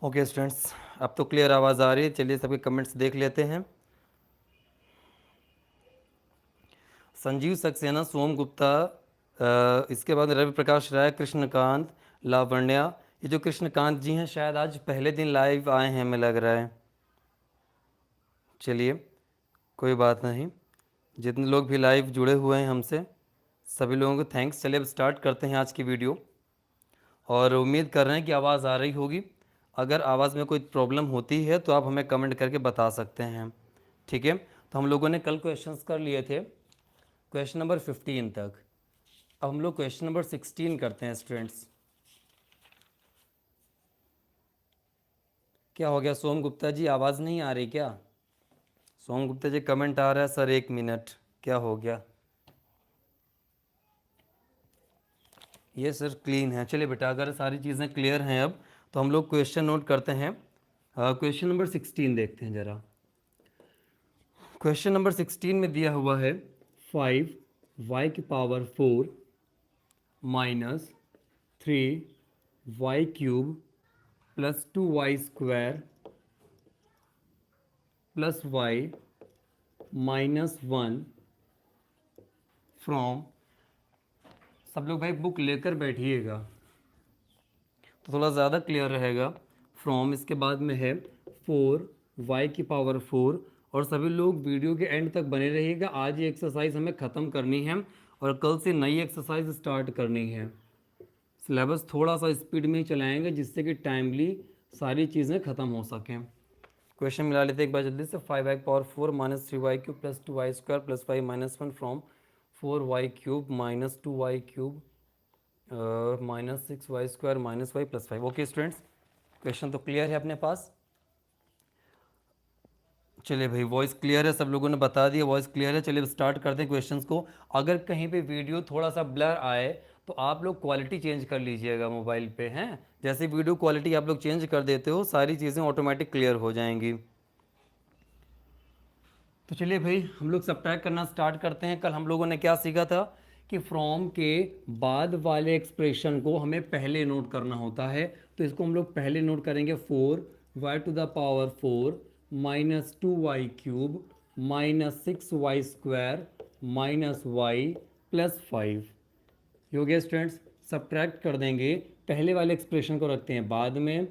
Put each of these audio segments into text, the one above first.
Okay students, अब तो clear आवाज़ आ रही है। चलिए सबके कमेंट्स देख लेते हैं। संजीव सक्सेना, सोम गुप्ता, इसके बाद रवि प्रकाश राय, कृष्णकांत, लावण्या। ये जो कृष्णकांत जी हैं शायद आज पहले दिन लाइव आए हैं, हमें लग रहा है। चलिए कोई बात नहीं, जितने लोग भी लाइव जुड़े हुए हैं हमसे सभी लोगों को थैंक्स। चलिए अब स्टार्ट करते हैं आज की वीडियो, और उम्मीद कर रहे हैं कि आवाज़ आ रही होगी। अगर आवाज़ में कोई प्रॉब्लम होती है तो आप हमें कमेंट करके बता सकते हैं, ठीक है। तो हम लोगों ने कल क्वेश्चंस कर लिए थे क्वेश्चन नंबर 15 तक। अब हम लोग क्वेश्चन नंबर 16 करते हैं स्टूडेंट्स। क्या हो गया सोम गुप्ता जी, आवाज़ नहीं आ रही क्या? सोम गुप्ता जी कमेंट आ रहा है सर 1 मिनट, क्या हो गया? ये सर क्लीन है। चलिए बेटा, अगर सारी चीज़ें क्लियर हैं अब तो हम लोग क्वेश्चन नोट करते हैं। क्वेश्चन नंबर 16 देखते हैं ज़रा। क्वेश्चन नंबर 16 में दिया हुआ है 5y⁴ minus 3y³ plus 2y² plus y -1 from. सब लोग भाई बुक लेकर बैठिएगा तो थोड़ा ज़्यादा क्लियर रहेगा। फ्रॉम इसके बाद में है 4y⁴, और सभी लोग वीडियो के एंड तक बने रहिएगा। आज ये एक्सरसाइज हमें ख़त्म करनी है और कल से नई एक्सरसाइज स्टार्ट करनी है। सिलेबस थोड़ा सा स्पीड में ही चलाएंगे जिससे कि टाइमली सारी चीज़ें ख़त्म हो सकें। क्वेश्चन मिला लेते एक बार जल्दी से। 5y⁴ minus 3y³ plus 2y² plus 5 -1 from 4y³ minus 2y³ minus 6y² minus y plus 5। Okay students, question तो क्लियर है अपने पास। चलिए भाई, वॉइस क्लियर है, सब लोगों ने बता दिया वॉइस क्लियर है। चलिए स्टार्ट करते हैं क्वेश्चंस को। अगर कहीं पे वीडियो थोड़ा सा ब्लर आए तो आप लोग क्वालिटी चेंज कर लीजिएगा मोबाइल पे, हैं। जैसे वीडियो क्वालिटी आप लोग चेंज कर देते हो सारी चीज़ें ऑटोमेटिक क्लियर हो जाएंगी। तो चलिए भाई हम लोग सब्ट्रैक्ट करना स्टार्ट करते हैं। कल हम लोगों ने क्या सीखा था कि फ्रॉम के बाद वाले एक्सप्रेशन को हमें पहले नोट करना होता है। तो इसको हम लोग पहले नोट करेंगे 4y⁴ minus 2y³ minus 6y² minus y plus 5। ये हो गया स्टूडेंट्स। सब्ट्रैक्ट कर देंगे, पहले वाले एक्सप्रेशन को रखते हैं बाद में।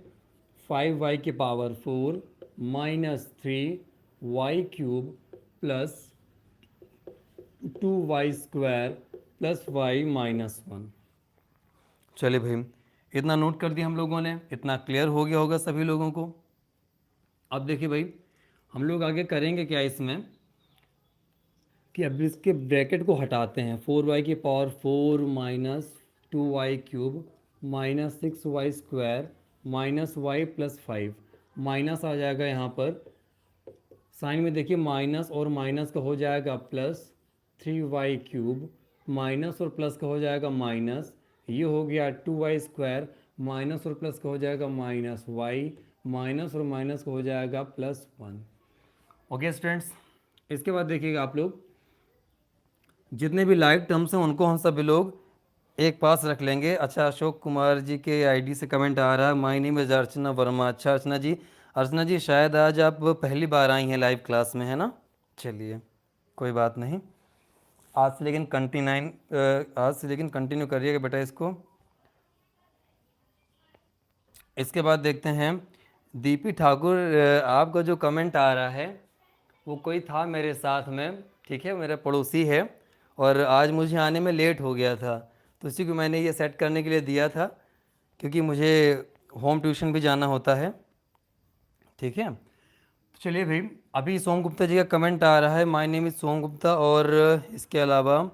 5y⁴ minus 3y³ plus 2y² plus y -1। चलिए भाई, इतना नोट कर दिया हम लोगों ने, इतना क्लियर हो गया होगा सभी लोगों को। अब देखिए भाई, हम लोग आगे करेंगे क्या इसमें कि अब इसके ब्रैकेट को हटाते हैं। 4y⁴ minus 2y³ minus 6y² minus y plus 5। Minus आ जाएगा यहाँ पर, साइन में देखिए माइनस और माइनस का हो जाएगा प्लस 3y³ माइनस और प्लस का हो जाएगा माइनस। ये हो गया 2y² माइनस और प्लस का हो जाएगा माइनस y माइनस और माइनस का हो जाएगा +1। ओके स्टूडेंट्स, इसके बाद देखिएगा आप लोग जितने भी लाइक टर्म्स हैं उनको हम सभी लोग एक पास रख लेंगे। अच्छा, अशोक कुमार जी के आईडी से कमेंट आ रहा है, माय नेम इज़ अर्चना वर्मा। अच्छा अर्चना जी, अर्चना जी शायद आज आप पहली बार आई हैं लाइव क्लास में, है ना। चलिए कोई बात नहीं, आज से लेकिन कंटिन्यू करिएगा बेटा इसको। इसके बाद देखते हैं दीपी ठाकुर, आपका जो कमेंट आ रहा है वो कोई था मेरे साथ में, ठीक है, मेरा पड़ोसी है, और आज मुझे आने में लेट हो गया था तो इसी को मैंने ये सेट करने के लिए दिया था क्योंकि मुझे होम ट्यूशन भी जाना होता है, ठीक है। तो चलिए भाई, अभी सोम गुप्ता जी का कमेंट आ रहा है, माय नेम इज़ सोम गुप्ता, और इसके अलावा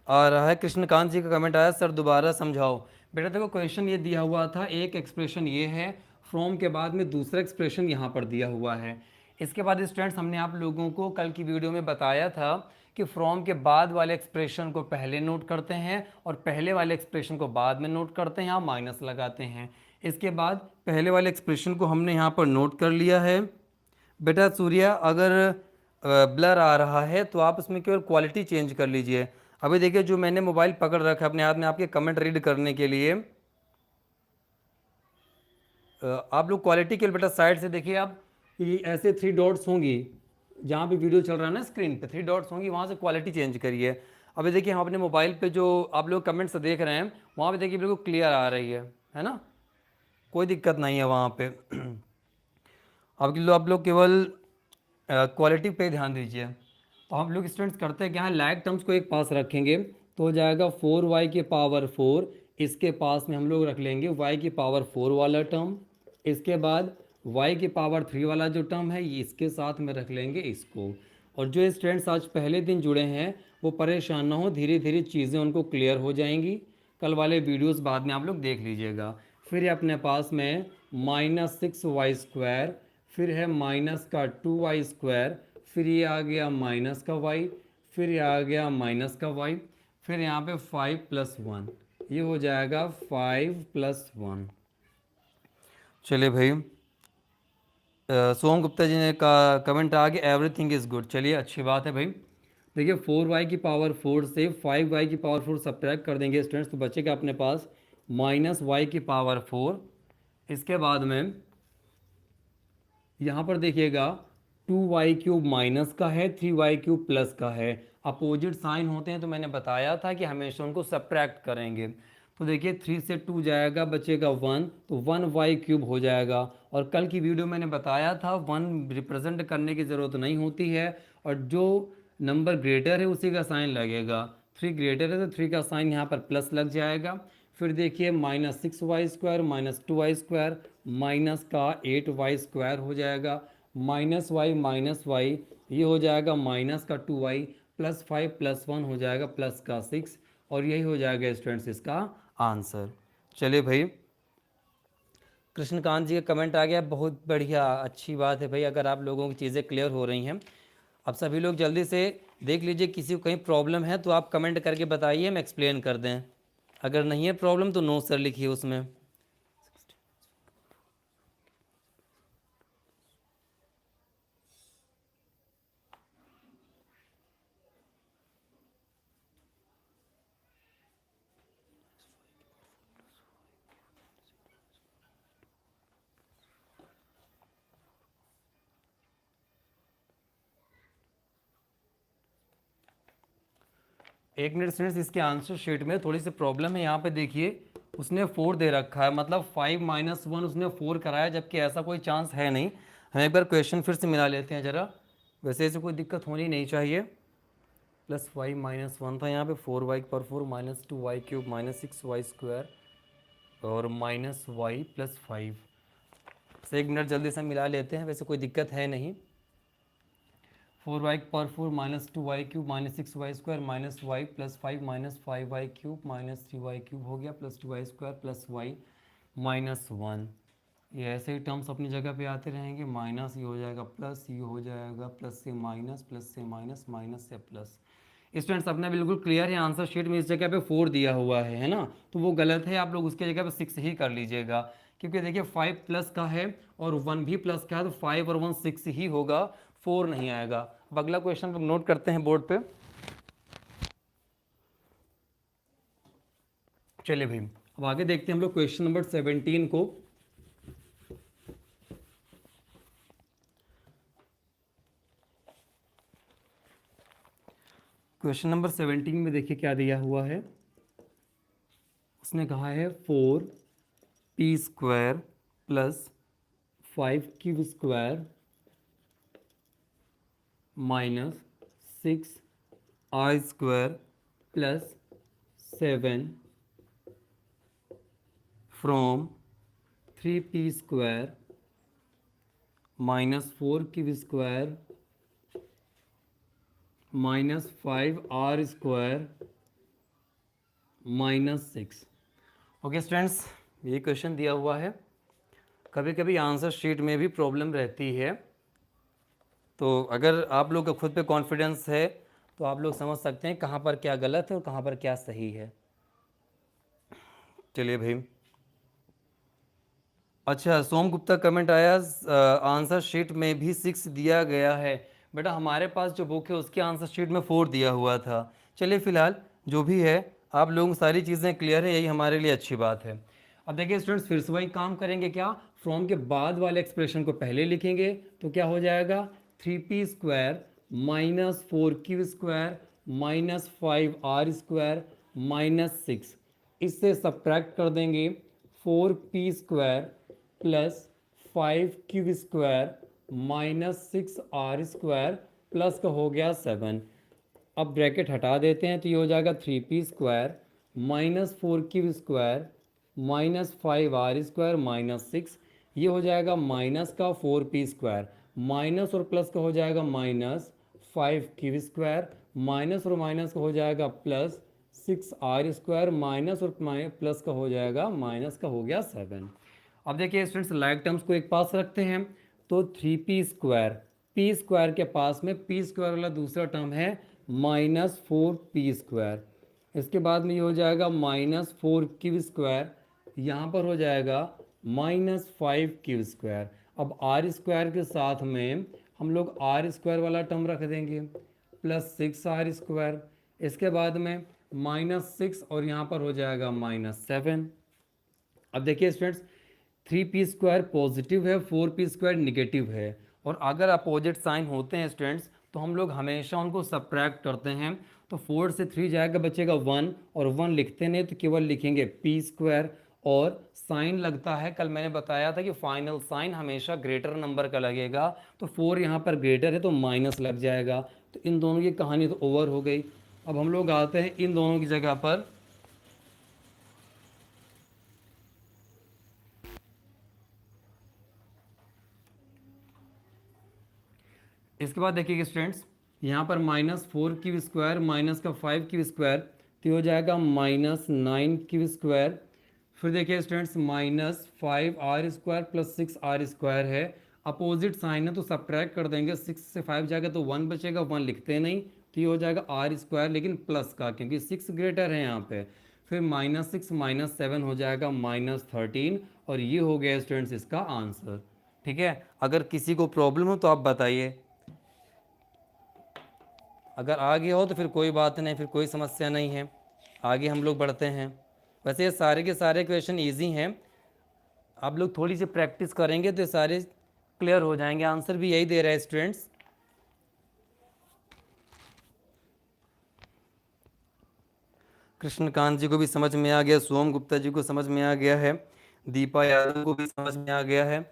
आ रहा है कृष्णकांत जी का कमेंट आया, सर दोबारा समझाओ। बेटा देखो, क्वेश्चन ये दिया हुआ था, एक एक्सप्रेशन ये है, फ्रॉम के बाद में दूसरा एक्सप्रेशन यहाँ पर दिया हुआ है। इसके बाद स्टूडेंट्स हमने आप लोगों को कल की वीडियो में बताया था कि फ्रॉम के बाद वाले एक्सप्रेशन को पहले नोट करते हैं और पहले वाले एक्सप्रेशन को बाद में नोट करते हैं, यहाँ माइनस लगाते हैं। इसके बाद पहले वाले एक्सप्रेशन को हमने यहाँ पर नोट कर लिया है। बेटा सूर्या, अगर ब्लर आ रहा है तो आप उसमें केवल क्वालिटी चेंज कर लीजिए। अभी देखिए, जो मैंने मोबाइल पकड़ रखा है अपने हाथ में आपके कमेंट रीड करने के लिए, आप लोग क्वालिटी कैलकुलेटर साइड से देखिए आप, ये ऐसे 3 डॉट्स होंगी, जहाँ पे वीडियो चल रहा है ना स्क्रीन पे 3 डॉट्स होंगी, वहाँ से क्वालिटी चेंज करिए। अभी देखिए हम अपने मोबाइल पे जो आप लोग कमेंट्स देख रहे हैं वहाँ पे देखिए बिल्कुल क्लियर आ रही है ना, कोई दिक्कत नहीं है वहाँ पे। अब आप लोग केवल क्वालिटी पे ध्यान दीजिए। तो हम लोग स्टूडेंट्स करते हैं क्या है, लैग टर्म्स को एक पास रखेंगे तो हो जाएगा 4y के पावर 4, इसके पास में हम लोग रख लेंगे y की पावर 4 वाला टर्म, इसके बाद y की पावर 3 वाला जो टर्म है ये इसके साथ में रख लेंगे इसको। और जो स्टूडेंट्स आज पहले दिन जुड़े हैं वो परेशान ना हो, धीरे धीरे चीज़ें उनको क्लियर हो जाएंगी, कल वाले वीडियोस बाद में आप लोग देख लीजिएगा। फिर ये अपने पास में -6y², फिर है माइनस का 2y², फिर ये आ गया माइनस का y, फिर ये आ गया माइनस का y, फिर यहाँ पे 5 + 1, ये हो जाएगा 5 + 1। चलिए भाई, सोम गुप्ता जी ने का कमेंट आ गया एवरीथिंग इज़ गुड। चलिए अच्छी बात है भाई। देखिए 4y की पावर 4 से 5y की पावर 4 सब्ट्रैक्ट कर देंगे स्टूडेंट्स, तो बचेगा अपने पास -y की पावर 4। इसके बाद में यहाँ पर देखिएगा 2y³ माइनस का है, 3y³ प्लस का है। अपोजिट साइन होते हैं तो मैंने बताया था कि हमेशा उनको सब्ट्रैक्ट करेंगे। तो देखिए 3 से 2 जाएगा, बचेगा 1, तो 1y³ हो जाएगा। और कल की वीडियो मैंने बताया था 1 रिप्रेजेंट करने की ज़रूरत नहीं होती है, और जो नंबर ग्रेटर है उसी का साइन लगेगा। 3 ग्रेटर है तो 3 का साइन यहाँ पर प्लस लग जाएगा। फिर देखिए -6y² -2y² माइनस का 8y² हो जाएगा, -y ये हो जाएगा माइनस का 2y, +5 + 1 हो जाएगा प्लस का 6, और यही हो जाएगा स्टूडेंट्स इसका आंसर। चलिए भाई, कृष्णकांत जी का कमेंट आ गया, बहुत बढ़िया, अच्छी बात है भाई अगर आप लोगों की चीज़ें क्लियर हो रही हैं। अब सभी लोग जल्दी से देख लीजिए, किसी को कहीं प्रॉब्लम है तो आप कमेंट करके बताइए, हम एक्सप्लेन कर दें। अगर नहीं है प्रॉब्लम तो नो सर लिखिए उसमें। एक मिनट स्टूडेंट्स, इसके आंसर शीट में थोड़ी सी प्रॉब्लम है। यहाँ पे देखिए उसने 4 दे रखा है, मतलब 5 - 1 उसने 4 कराया, जबकि ऐसा कोई चांस है नहीं। हम एक बार क्वेश्चन फिर से मिला लेते हैं ज़रा, वैसे ऐसे कोई दिक्कत होनी नहीं चाहिए। +5 - 1 था यहाँ पे, 4y की पावर 4 -2y³ -6y² और -y + 5 से। एक मिनट जल्दी से मिला लेते हैं, वैसे कोई दिक्कत है नहीं। 4y की power 4 -2y³ -6y² -y + 5 -5y³ -3y³ हो गया, +2y² + y -1। ये ऐसे ही टर्म्स अपनी जगह पे आते रहेंगे। माइनस ये हो जाएगा प्लस, ये हो जाएगा प्लस से माइनस, प्लस से माइनस, माइनस से प्लस। स्टूडेंट्स अपना बिल्कुल क्लियर है, आंसर शीट में इस जगह पे 4 दिया हुआ है ना, तो वो गलत है, आप लोग उसके जगह पे 6 ही कर लीजिएगा, क्योंकि देखिए 5 प्लस का है और 1 भी प्लस का है, तो 5 और 1 6 ही होगा, 4 नहीं आएगा। अब अगला क्वेश्चन लोग नोट करते हैं बोर्ड पे। चलिए भाई, अब आगे देखते हैं हम लोग क्वेश्चन नंबर 17 को। क्वेश्चन नंबर 17 में देखिए क्या दिया हुआ है। उसने कहा है 4p² + 5q² -6i² + 7 from 3p² -4q² -5r² -6। Okay students, ये क्वेश्चन दिया हुआ है। कभी कभी आंसर शीट में भी प्रॉब्लम रहती है, तो अगर आप लोग का खुद पे कॉन्फिडेंस है तो आप लोग समझ सकते हैं कहाँ पर क्या गलत है और कहाँ पर क्या सही है। चलिए भाई, अच्छा सोम गुप्ता कमेंट आया, आंसर शीट में भी 6 दिया गया है। बेटा हमारे पास जो बुक है उसके आंसर शीट में 4 दिया हुआ था। चलिए फिलहाल जो भी है, आप लोगों को सारी चीज़ें क्लियर है, यही हमारे लिए अच्छी बात है। अब देखिए स्टूडेंट्स, फिर से वही काम करेंगे क्या, फ्रॉम के बाद वाले एक्सप्रेशन को पहले लिखेंगे तो क्या हो जाएगा 3p² minus 4q² minus 5r² minus 6। इससे सब्ट्रैक्ट कर देंगे 4p² plus 5q² minus 6r² plus का हो गया 7। अब ब्रैकेट हटा देते हैं तो ये हो जाएगा 3p² minus 4q² minus 5r² minus 6। ये हो जाएगा माइनस का 4p² माइनस और प्लस का हो जाएगा माइनस 5q² माइनस और माइनस का हो जाएगा प्लस 6r² माइनस और प्लस का हो जाएगा माइनस का हो गया 7। अब देखिए स्टूडेंट्स लाइक टर्म्स को एक पास रखते हैं तो 3p² p² के पास में p² वाला दूसरा टर्म है माइनस 4p²। इसके बाद में ये हो जाएगा माइनस 4q², यहाँ पर हो जाएगा माइनस 5q²। अब r² के साथ में हम लोग r² वाला टर्म रख देंगे प्लस 6r²। इसके बाद में माइनस 6 और यहाँ पर हो जाएगा माइनस 7। अब देखिए स्टूडेंट्स 3p² पॉजिटिव है 4p² निगेटिव है, और अगर अपोजिट साइन होते हैं स्टूडेंट्स तो हम लोग हमेशा उनको सब्ट्रैक्ट करते हैं। तो 4 से 3 जाएगा बचेगा 1, और 1 लिखते नहीं तो केवल लिखेंगे p²। और साइन लगता है, कल मैंने बताया था कि फाइनल साइन हमेशा ग्रेटर नंबर का लगेगा, तो 4 यहाँ पर ग्रेटर है तो माइनस लग जाएगा। तो इन दोनों की कहानी तो ओवर हो गई। अब हम लोग आते हैं इन दोनों की जगह पर इसके बाद देखिए स्टूडेंट्स यहाँ पर माइनस 4q² माइनस का 5q² तो हो जाएगा माइनस 9q²। फिर देखिए students minus 5r² plus 6r² है, अपोजिट साइन है तो सब्ट्रैक्ट कर देंगे। 6 से 5 जाएगा तो 1 बचेगा, 1 लिखते नहीं तो ये हो जाएगा r² लेकिन प्लस का, क्योंकि 6 ग्रेटर है यहाँ पे। फिर माइनस 6 माइनस 7 हो जाएगा माइनस 13, और ये हो गया स्टूडेंट्स इसका आंसर। ठीक है, अगर किसी को प्रॉब्लम हो तो आप बताइए, अगर आ गया हो तो फिर कोई बात नहीं, फिर कोई समस्या नहीं है। आगे हम लोग बढ़ते हैं। वैसे ये सारे के सारे क्वेश्चन इजी हैं, आप लोग थोड़ी सी प्रैक्टिस करेंगे तो ये सारे क्लियर हो जाएंगे। आंसर भी यही दे रहा है स्टूडेंट्स। कृष्णकांत जी को भी समझ में आ गया, सोम गुप्ता जी को समझ में आ गया है, दीपा यादव को भी समझ में आ गया है।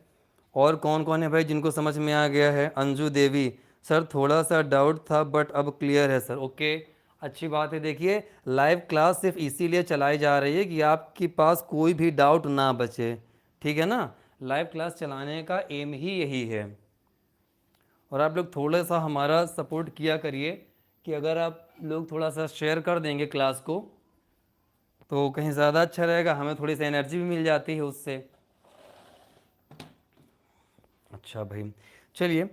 और कौन कौन है भाई जिनको समझ में आ गया है? अंजू देवी, सर थोड़ा सा डाउट था बट अब क्लियर है सर। ओके, अच्छी बात है। देखिए लाइव क्लास सिर्फ इसीलिए चलाई जा रही है कि आपके पास कोई भी डाउट ना बचे, ठीक है ना। लाइव क्लास चलाने का एम ही यही है। और आप लोग थोड़ा सा हमारा सपोर्ट किया करिए कि अगर आप लोग थोड़ा सा शेयर कर देंगे क्लास को तो कहीं ज़्यादा अच्छा रहेगा, हमें थोड़ी सी एनर्जी भी मिल जाती है उससे। अच्छा भाई, चलिए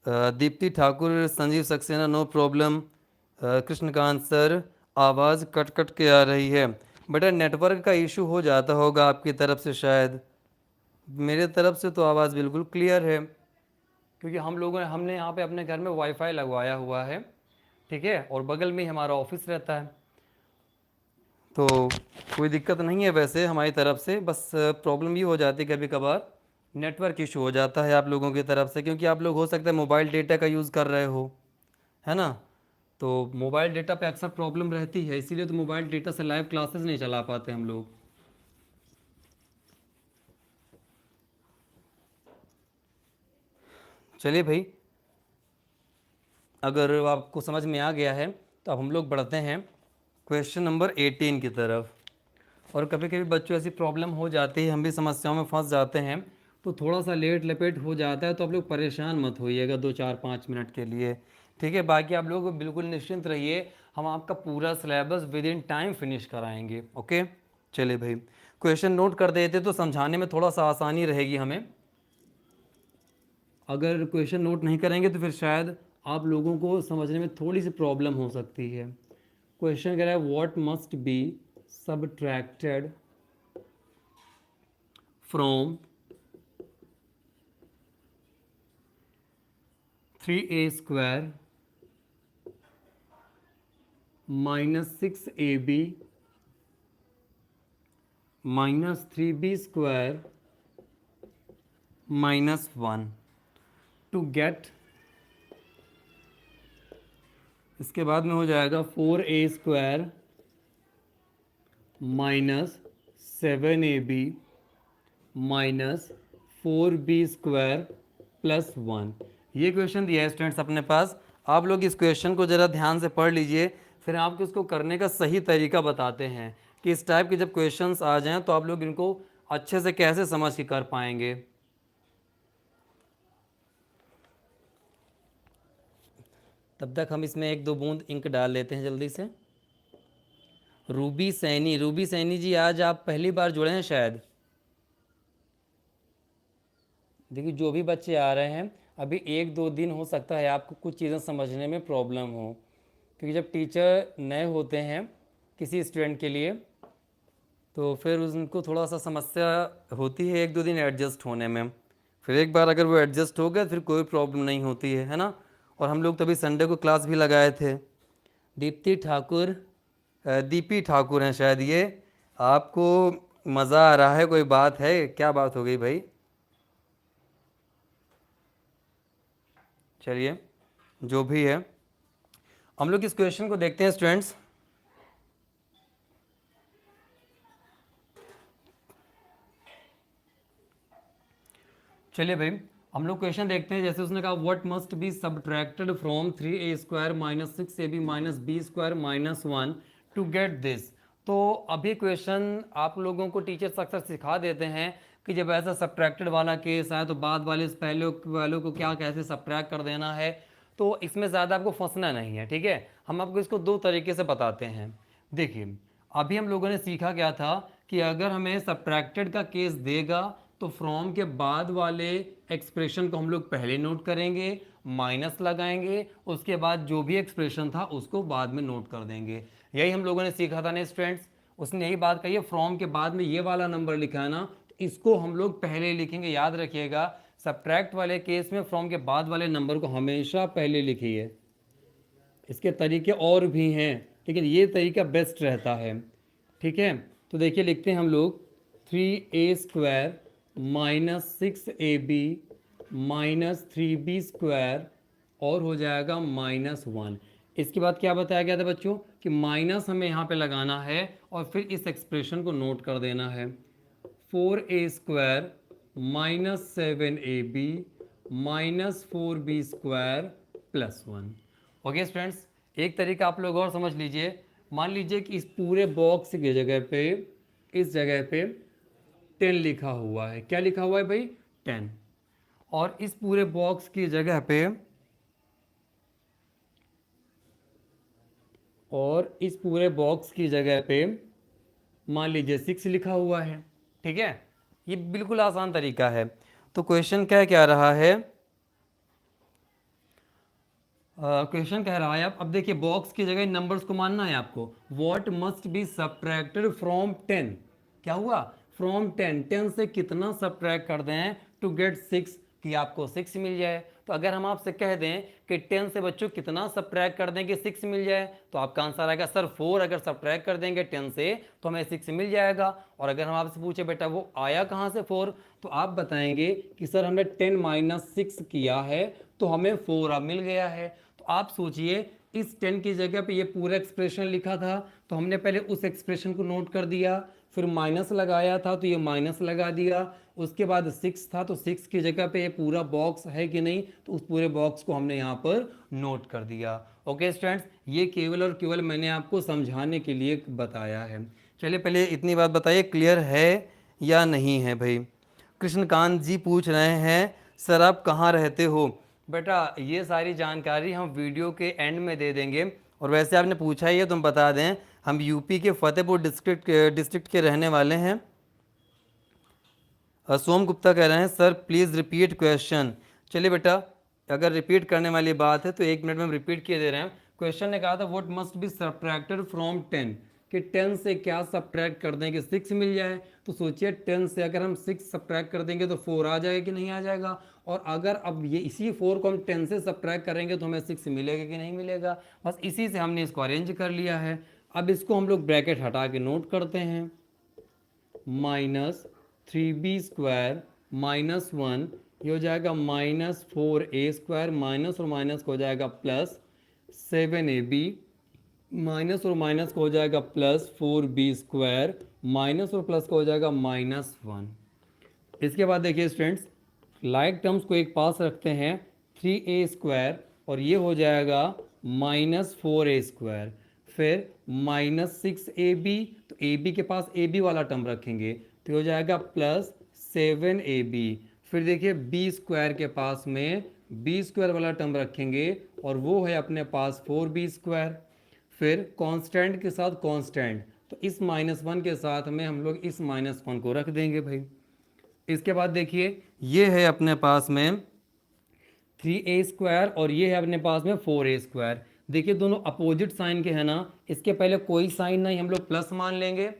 Deepti Thakur, Sanjeev Saxena, no problem. Krishnakant sir आवाज़ कट कट के आ रही है, बेटा नेटवर्क का इशू हो जाता होगा आपकी तरफ से शायद। मेरे तरफ से तो आवाज़ बिल्कुल क्लियर है, क्योंकि हमने यहाँ पे अपने घर में वाईफाई लगवाया हुआ है, ठीक है, और बगल में ही हमारा ऑफिस रहता है, तो कोई दिक्कत नहीं है वैसे हमारी तरफ से। बस प्रॉब्लम ये हो जाती है कभी कभार, नेटवर्क इशू हो जाता है आप लोगों की तरफ से, क्योंकि आप लोग हो सकता है मोबाइल डेटा का यूज़ कर रहे हो, है ना। तो मोबाइल डेटा पे अक्सर प्रॉब्लम रहती है, इसीलिए तो मोबाइल डेटा से लाइव क्लासेस नहीं चला पाते हम लोग। चलिए भाई, अगर आपको समझ में आ गया है तो अब हम लोग बढ़ते हैं क्वेश्चन नंबर 18 की तरफ। और कभी कभी बच्चों ऐसी प्रॉब्लम हो जाती है, हम भी समस्याओं में फंस जाते हैं, तो थोड़ा सा लेट लपेट हो जाता है, तो आप लोग परेशान मत होइएगा 2 4 5 मिनट के लिए, ठीक है। बाकी आप लोग बिल्कुल निश्चिंत रहिए, हम आपका पूरा syllabus with in time finish कराएंगे। ओके, चलिए भाई क्वेश्चन नोट कर देते तो समझाने में थोड़ा सा आसानी रहेगी हमें। अगर क्वेश्चन नोट नहीं करेंगे तो फिर शायद आप लोगों को समझने में थोड़ी सी प्रॉब्लम हो सकती है। क्वेश्चन कह रहा है what must be subtracted from 3a² minus 6ab minus 3b² -1 to get, इसके बाद में हो जाएगा 4a² minus 7ab minus 4b² plus 1। ये क्वेश्चन दिया है स्टूडेंट्स अपने पास। आप लोग इस क्वेश्चन को ज़रा ध्यान से पढ़ लीजिए, फिर आपको इसको करने का सही तरीका बताते हैं कि इस टाइप के जब क्वेश्चंस आ जाएं तो आप लोग इनको अच्छे से कैसे समझ के कर पाएंगे। तब तक हम इसमें 1-2 बूंद इंक डाल लेते हैं जल्दी से। रूबी सैनी जी, आज आप पहली बार जुड़े हैं शायद। देखिए जो भी बच्चे आ रहे हैं, अभी 1-2 दिन हो सकता है आपको कुछ चीज़ें समझने में प्रॉब्लम हो, क्योंकि जब टीचर नए होते हैं किसी स्टूडेंट के लिए तो फिर उनको थोड़ा सा समस्या होती है 1-2 दिन एडजस्ट होने में। फिर एक बार अगर वो एडजस्ट हो गया फिर कोई प्रॉब्लम नहीं होती है ना। और हम लोग तभी संडे को क्लास भी लगाए थे। दीप्ति ठाकुर, दीपी ठाकुर हैं शायद ये। आपको मज़ा आ रहा है, कोई बात है? क्या बात हो गई भाई? चलिए जो भी है, हम लोग इस क्वेश्चन को देखते हैं स्टूडेंट्स। चलिए भाई हम लोग क्वेश्चन देखते हैं। जैसे उसने कहा what must be subtracted from 3a² minus 6ab minus b² minus 1 to get this. तो अभी क्वेश्चन आप लोगों को टीचर्स अक्सर सिखा देते हैं कि जब ऐसा सब्ट्रैक्टेड वाला केस आए तो बाद वाले पहले वालों को क्या कैसे सब्ट्रैक्ट कर देना है। तो इसमें ज़्यादा आपको फंसना नहीं है, ठीक है। हम आपको इसको 2 तरीके से बताते हैं। देखिए अभी हम लोगों ने सीखा क्या था कि अगर हमें सब्ट्रैक्टेड का केस देगा तो फ्रॉम के बाद वाले एक्सप्रेशन को हम लोग पहले नोट करेंगे, माइनस लगाएंगे, उसके बाद जो भी एक्सप्रेशन था उसको बाद में नोट कर देंगे। यही हम लोगों ने सीखा था ना स्टूडेंट्स। उसने यही बात कही है, फ्रॉम के बाद में ये वाला नंबर लिखा है ना, तो इसको हम लोग पहले लिखेंगे। याद रखिएगा सब्ट्रैक्ट वाले केस में फ्रॉम के बाद वाले नंबर को हमेशा पहले लिखिए। इसके तरीके और भी हैं लेकिन ये तरीका बेस्ट रहता है, ठीक है। तो देखिए लिखते हैं हम लोग 3a² minus 6ab minus 3b² और हो जाएगा -1। इसके बाद क्या बताया गया था बच्चों कि माइनस हमें यहाँ पे लगाना है और फिर इस एक्सप्रेशन को नोट कर देना है। 4a² minus 7ab minus 4b² plus 1। Okay students, एक तरीका आप लोग और समझ लीजिए। मान लीजिए कि इस पूरे बॉक्स की जगह पे, इस जगह पे 10 लिखा हुआ है। क्या लिखा हुआ है भाई? 10। और इस पूरे बॉक्स की जगह पे, और इस पूरे बॉक्स की जगह पे मान लीजिए 6 लिखा हुआ है, ठीक है। ये बिल्कुल आसान तरीका है। तो क्वेश्चन क्या रहा है? क्वेश्चन कह रहा है अब देखिए बॉक्स की जगह नंबर्स को मानना है आपको। What must be subtracted from 10। क्या हुआ? फ्रॉम 10 से कितना सब्ट्रैक्ट कर दें टू गेट 6, कि आपको 6 मिल जाए। तो अगर हम आपसे कह दें कि 10 से बच्चों कितना सब्ट्रैक्ट कर दें कि 6 मिल जाए, तो आपका आंसर आएगा सर 4। अगर सब्ट्रैक्ट कर देंगे 10 से तो हमें 6 मिल जाएगा। और अगर हम आपसे पूछे बेटा वो आया कहाँ से 4, तो आप बताएंगे कि सर हमने 10 माइनस 6 किया है तो हमें 4 अब मिल गया है। तो आप सोचिए इस 10 की जगह पे ये पूरा एक्सप्रेशन लिखा था तो हमने पहले उस एक्सप्रेशन को नोट कर दिया, फिर माइनस लगाया था तो ये माइनस लगा दिया, उसके बाद 6 था तो 6 की जगह पे ये पूरा बॉक्स है कि नहीं, तो उस पूरे बॉक्स को हमने यहाँ पर नोट कर दिया। ओके स्टूडेंट्स, ये केवल और केवल मैंने आपको समझाने के लिए बताया है। चलिए पहले इतनी बात बताइए, क्लियर है या नहीं है भाई? कृष्णकांत जी पूछ रहे हैं सर आप कहाँ रहते हो? बेटा ये सारी जानकारी हम वीडियो के एंड में दे देंगे। और वैसे आपने पूछा ही है तो हम बता दें, हम यूपी के फतेहपुर डिस्ट्रिक्ट के रहने वाले हैं। सोम गुप्ता कह रहे हैं सर प्लीज़ रिपीट क्वेश्चन। चलिए बेटा अगर रिपीट करने वाली बात है तो 1 मिनट में हम रिपीट किए दे रहे हैं। क्वेश्चन ने कहा था what must be subtracted from 10, कि 10 से क्या सब्ट्रैक्ट कर दें कि 6 मिल जाए। तो सोचिए 10 से अगर हम 6 सब्ट्रैक्ट कर देंगे तो 4 आ जाएगा कि नहीं आ जाएगा। और अगर अब ये इसी 4 को हम 10 से सब्ट्रैक्ट करेंगे तो हमें 6 मिलेगा कि नहीं मिलेगा। बस इसी से हमने इसको अरेंज कर लिया है। अब इसको हम लोग ब्रैकेट हटा के नोट करते हैं। -3b² -1, ये हो जाएगा -4a², माइनस और माइनस को हो जाएगा +7ab, माइनस और माइनस को हो जाएगा +4b², माइनस और प्लस को हो जाएगा -1। इसके बाद देखिए स्टूडेंट्स, लाइक टर्म्स को एक पास रखते हैं, 3a² और ये हो जाएगा -4a², फिर -6ab, तो ab के पास ab वाला टर्म रखेंगे तो ये हो जाएगा +7ab, फिर देखिए b² के पास में b² वाला टर्म रखेंगे और वो है अपने पास 4b², फिर कांस्टेंट के साथ कांस्टेंट, तो इस -1 के साथ में हम लोग इस -1 को रख देंगे भाई। इसके बाद देखिए ये है अपने पास में 3a² और ये है अपने पास में 4a²। देखिए दोनों अपोजिट साइन के हैं ना, इसके पहले कोई साइन नहीं, हम लोग प्लस मान लेंगे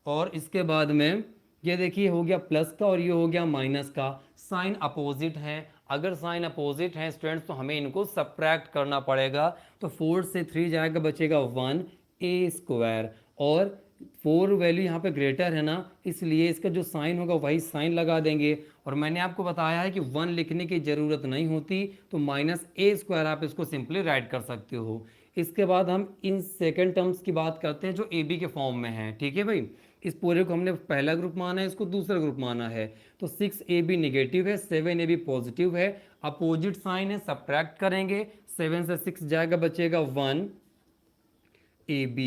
और इसके बाद में ये देखिए हो गया प्लस का और ये हो गया माइनस का, साइन अपोजिट है। अगर साइन अपोजिट है स्टूडेंट्स तो हमें इनको सब्ट्रैक्ट करना पड़ेगा, तो 4 से 3 जाएगा, बचेगा 1a² और 4 वैल्यू यहाँ पे ग्रेटर है ना, इसलिए इसका जो साइन होगा वही साइन लगा देंगे। और मैंने आपको बताया है कि 1 लिखने की ज़रूरत नहीं होती, तो -a² आप इसको सिंपली राइट कर सकते हो। इसके बाद हम इन सेकंड टर्म्स की बात करते हैं जो ab के फॉर्म में है। ठीक है भाई, इस पूरे को हमने पहला ग्रुप माना है, इसको दूसरा ग्रुप माना है, तो 6ab नेगेटिव है, 7ab पॉजिटिव है, अपोजिट साइन है, सब्ट्रैक्ट करेंगे, 7 से 6 जाएगा, बचेगा 1ab।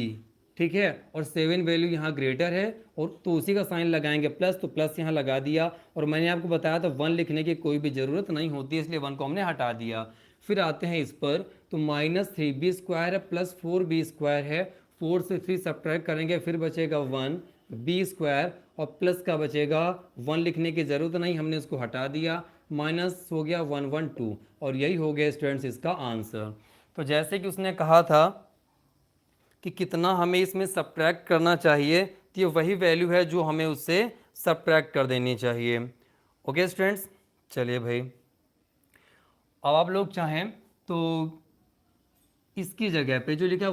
ठीक है, और 7 वैल्यू यहाँ ग्रेटर है और तो उसी का साइन लगाएंगे प्लस, तो प्लस यहाँ लगा दिया। और मैंने आपको बताया था 1 लिखने की कोई भी ज़रूरत नहीं होती, इसलिए 1 को हमने हटा दिया। फिर आते हैं इस पर, तो -3b² है +4b² है, 4 से 3 सब्ट्रैक्ट करेंगे, फिर बचेगा 1b² और प्लस का बचेगा 1 लिखने की ज़रूरत नहीं, हमने इसको हटा दिया, माइनस हो गया 112 और यही हो गया स्टूडेंट्स इसका आंसर। तो जैसे कि उसने कहा था कि कितना हमें इसमें सब्ट्रैक्ट करना चाहिए, तो ये वही वैल्यू है जो हमें उससे सब्ट्रैक्ट कर देनी चाहिए। ओके स्टूडेंट्स, चलिए भाई अब आप लोग चाहें तो इसकी जगह पे जो लिखा है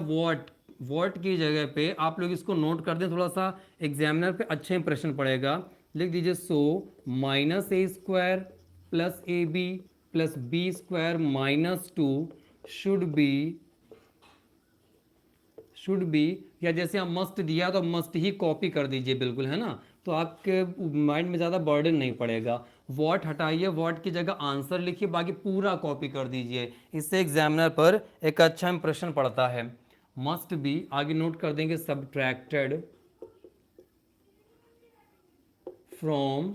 वॉट की जगह पे आप लोग इसको नोट कर दें, थोड़ा सा एग्जामिनर पे अच्छे इंप्रेशन पड़ेगा। लिख दीजिए सो -a² + ab + b² -2 should be, या जैसे हम मस्ट दिया तो मस्ट ही कॉपी कर दीजिए बिल्कुल, है ना, तो आपके माइंड में ज़्यादा बर्डन नहीं पड़ेगा। वॉट हटाइए, वॉट की जगह आंसर लिखिए, बाकी पूरा कॉपी कर दीजिए, इससे एग्जामिनर पर एक अच्छा इंप्रेशन पड़ता है। मस्ट बी आगे नोट कर देंगे, subtracted from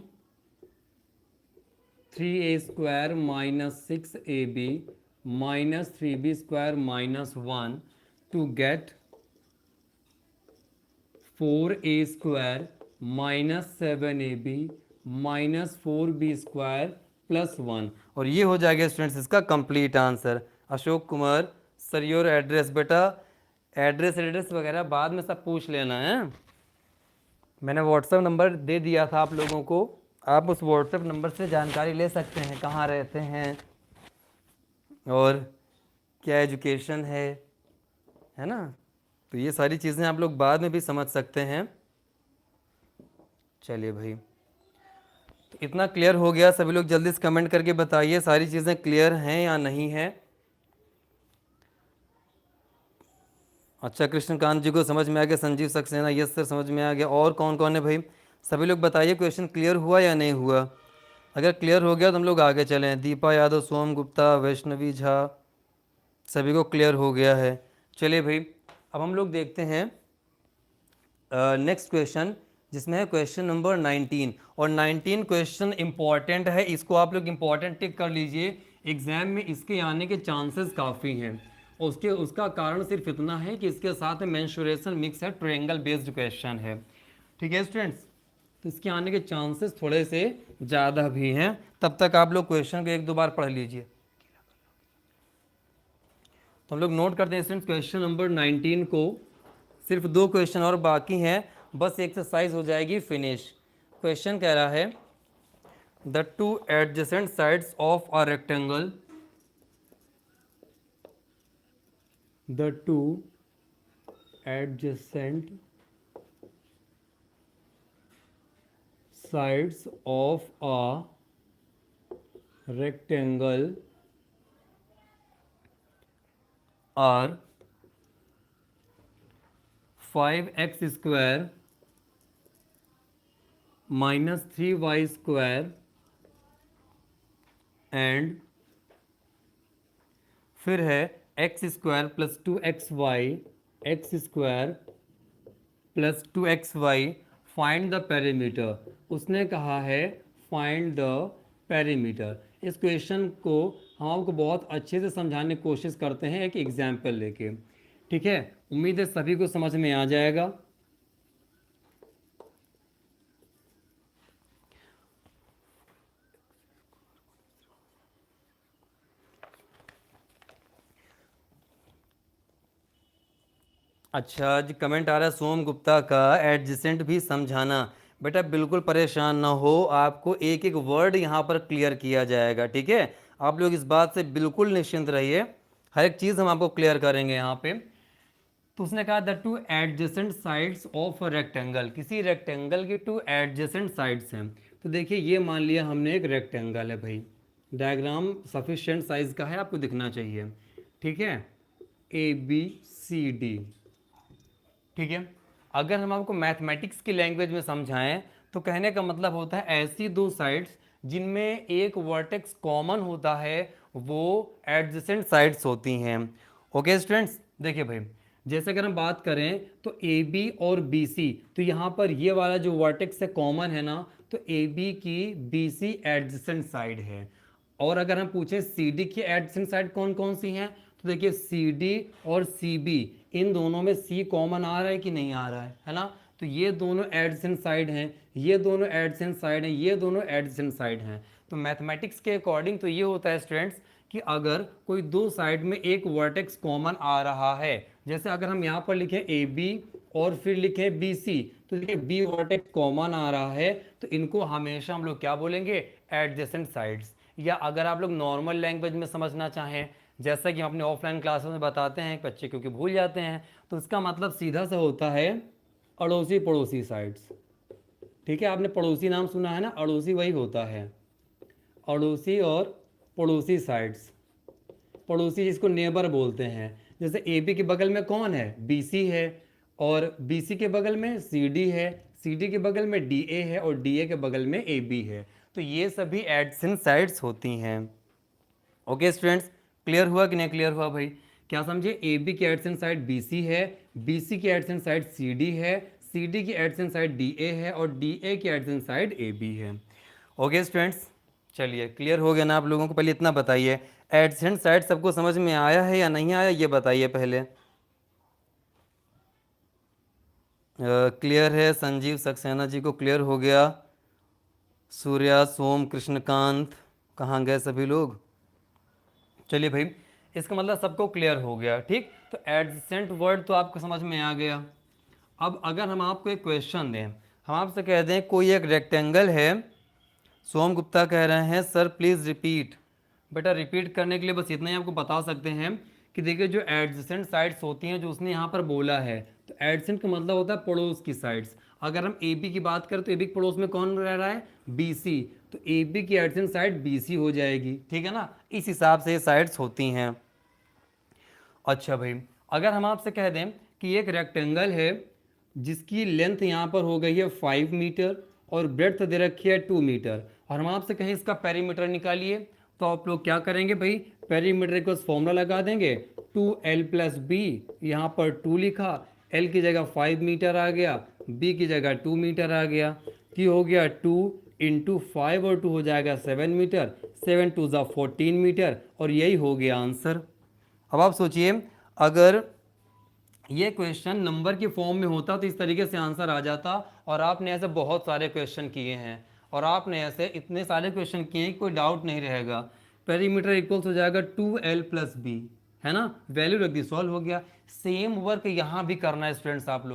3a² -6ab -3b² -1 to gate 4a² -7ab -4b² +1, और ये हो जाएगा स्टूडेंट्स इसका complete answer. Ashok Kumar sir, your address, बेटा एड्रेस वगैरह बाद में सब पूछ लेना है, मैंने व्हाट्सएप नंबर दे दिया था आप लोगों को, आप उस व्हाट्सएप नंबर से जानकारी ले सकते हैं कहाँ रहते हैं और क्या एजुकेशन है ना, तो ये सारी चीज़ें आप लोग बाद में भी समझ सकते हैं। चलिए भाई, तो इतना क्लियर हो गया, सभी लोग जल्दी से कमेंट करके बताइए सारी चीज़ें क्लियर हैं या नहीं है। अच्छा, कृष्णकांत जी को समझ में आ गया, संजीव सक्सेना यस सर समझ में आ गया, और कौन कौन है भाई, सभी लोग बताइए क्वेश्चन क्लियर हुआ या नहीं हुआ। अगर क्लियर हो गया तो हम लोग आगे चलें। दीपा यादव, सोम गुप्ता, वैष्णवी झा, सभी को क्लियर हो गया है। चलिए भाई अब हम लोग देखते हैं नेक्स्ट क्वेश्चन, जिसमें है क्वेश्चन नंबर 19, और 19 क्वेश्चन इंपॉर्टेंट है, इसको आप लोग इंपॉर्टेंट टिक कर लीजिए, एग्जाम में इसके आने के चांसेस काफ़ी हैं। उसका कारण सिर्फ इतना है कि इसके साथ में मेंस्ट्रुएशन मिक्स है, ट्रायंगल बेस्ड क्वेश्चन है। ठीक है स्टूडेंट्स, तो इसके आने के चांसेस थोड़े से ज़्यादा भी हैं, तब तक आप लोग क्वेश्चन को 1-2 बार पढ़ लीजिए। तो हम लोग नोट करते हैं स्टूडेंट्स क्वेश्चन नंबर 19 को, सिर्फ 2 क्वेश्चन और बाकी हैं, बस एक्सरसाइज हो जाएगी फिनिश। क्वेश्चन कह रहा है the 2 adjacent sides of a rectangle, the 2 adjacent sides of a rectangle are 5x square minus 3y square and फिर है x square plus 2xy, x square plus 2xy, find the perimeter. उसने कहा है find the perimeter. इस question को हम आपको बहुत अच्छे से समझाने की कोशिश करते हैं एक एग्जाम्पल लेके, ठीक है। उम्मीद है सभी को समझ में आ जाएगा। अच्छा जी, कमेंट आ रहा है सोम गुप्ता का, एडजेसेंट भी समझाना। बेटा बिल्कुल परेशान ना हो, आपको एक एक वर्ड यहाँ पर क्लियर किया जाएगा, ठीक है। आप लोग इस बात से बिल्कुल निश्चिंत रहिए, हर एक चीज़ हम आपको क्लियर करेंगे यहाँ पे। तो उसने कहा the two adjacent sides of a rectangle, किसी रेक्टेंगल की टू एडजेसेंट साइड्स हैं। तो देखिए ये मान लिया हमने एक रेक्टेंगल है भाई, डायग्राम सफिशिएंट साइज का है, आपको दिखना चाहिए, ठीक है, ABCD, ठीक है। अगर हम आपको मैथमेटिक्स की लैंग्वेज में समझाएं तो कहने का मतलब होता है ऐसी दो साइड्स जिनमें एक वर्टेक्स कॉमन होता है वो एडजेसेंट साइड्स होती हैं। ओके स्टूडेंट्स, देखिए भाई जैसे अगर हम बात करें तो AB और BC, तो यहाँ पर ये वाला जो वर्टेक्स है कॉमन है ना, तो AB की BC एडजेसेंट साइड है। और अगर हम पूछें CD की एडजेसेंट साइड कौन कौन सी हैं, तो देखिए CD और CB, इन दोनों में C कॉमन आ रहा है कि नहीं आ रहा है ना। तो ये दोनों एडजेसेंट साइड हैं, ये दोनों एडजेसेंट साइड हैं, ये दोनों एडजेसेंट साइड हैं। तो मैथमेटिक्स के अकॉर्डिंग तो ये होता है स्टूडेंट्स कि अगर कोई दो साइड में एक वर्टेक्स कॉमन आ रहा है, जैसे अगर हम यहाँ पर लिखें AB और फिर लिखें BC, तो देखिए B वर्टेक्स कॉमन आ रहा है, तो इनको हमेशा हम लोग क्या बोलेंगे, एडजेसेंट साइड्स। या अगर आप लोग नॉर्मल लैंग्वेज में समझना चाहें, जैसा कि हम अपने ऑफलाइन क्लासेस में बताते हैं, बच्चे क्योंकि भूल जाते हैं, तो इसका मतलब सीधा सा होता है अड़ोसी पड़ोसी साइड्स, ठीक है। आपने पड़ोसी नाम सुना है ना, अड़ोसी वही होता है, अड़ोसी और पड़ोसी साइड्स, पड़ोसी जिसको नेबर बोलते हैं। जैसे AB के बगल में कौन है, BC है, और BC के बगल में CD है, CD के बगल में DA है, और DA के बगल में AB है। तो ये सभी एडजेसेंट साइड्स होती हैं। ओके स्टूडेंट्स, क्लियर हुआ कि नहीं क्लियर हुआ भाई? क्या समझे, AB की एडजेसेंट साइड BC है, BC की एडजेसेंट साइड CD है, CD की एडजेसेंट साइड DA है, और DA की एडजेसेंट साइड AB है। ओके स्टूडेंट्स, चलिए क्लियर हो गया ना आप लोगों को? पहले इतना बताइए, एडजेसेंट साइड सबको समझ में आया है या नहीं आया, ये बताइए पहले। क्लियर है, संजीव सक्सेना जी को क्लियर हो गया, सूर्या, सोम, कृष्णकांत, कहाँ गए सभी लोग? चलिए भाई, इसका मतलब सबको क्लियर हो गया, ठीक। तो एडजेसेंट वर्ड तो आपको समझ में आ गया। अब अगर हम आपको एक क्वेश्चन दें, हम आपसे कह दें कोई एक रेक्टेंगल है, सोम गुप्ता कह रहे हैं सर प्लीज़ रिपीट। बेटा रिपीट करने के लिए बस इतना ही आपको बता सकते हैं कि देखिए जो एडजेसेंट साइड्स होती हैं, जो उसने यहाँ पर बोला है, तो एडजेसेंट का मतलब होता है पड़ोस की साइड्स। अगर हम AB की बात करें तो AB के पड़ोस में कौन रह रहा है, BC, तो AB की एडजेसेंट साइड BC हो जाएगी, ठीक है ना। इस हिसाब से ये साइड्स होती हैं। अच्छा भाई, अगर हम आपसे कह दें कि एक रेक्टेंगल है जिसकी लेंथ यहाँ पर हो गई है 5 मीटर और ब्रेड्थ दे रखी है 2 मीटर, और हम आपसे कहें इसका पेरीमीटर निकालिए, तो आप लोग क्या करेंगे भाई, पेरीमीटर का फॉर्मूला लगा देंगे, 2L + B, यहाँ पर 2 लिखा, L की जगह 5 मीटर आ गया, B की जगह 2 मीटर आ गया, कि हो गया 2 × 5 और 2 हो जाएगा 7 मीटर, 7 2 ज़ा 14 मीटर, और यही हो गया आंसर। अब आप सोचिए अगर ये क्वेश्चन नंबर की फॉर्म में होता तो इस तरीके से आंसर आ जाता, और आपने ऐसे बहुत सारे क्वेश्चन किए हैं, और आपने ऐसे इतने सारे क्वेश्चन किए हैं, कोई डाउट नहीं रहेगा। पेरीमीटर इक्वल्स हो जाएगा 2L + B, है ना, वैल्यू रख दी, सॉल्व हो गया। सेम वर्क यहाँ भी करना है स्टूडेंट्स, आप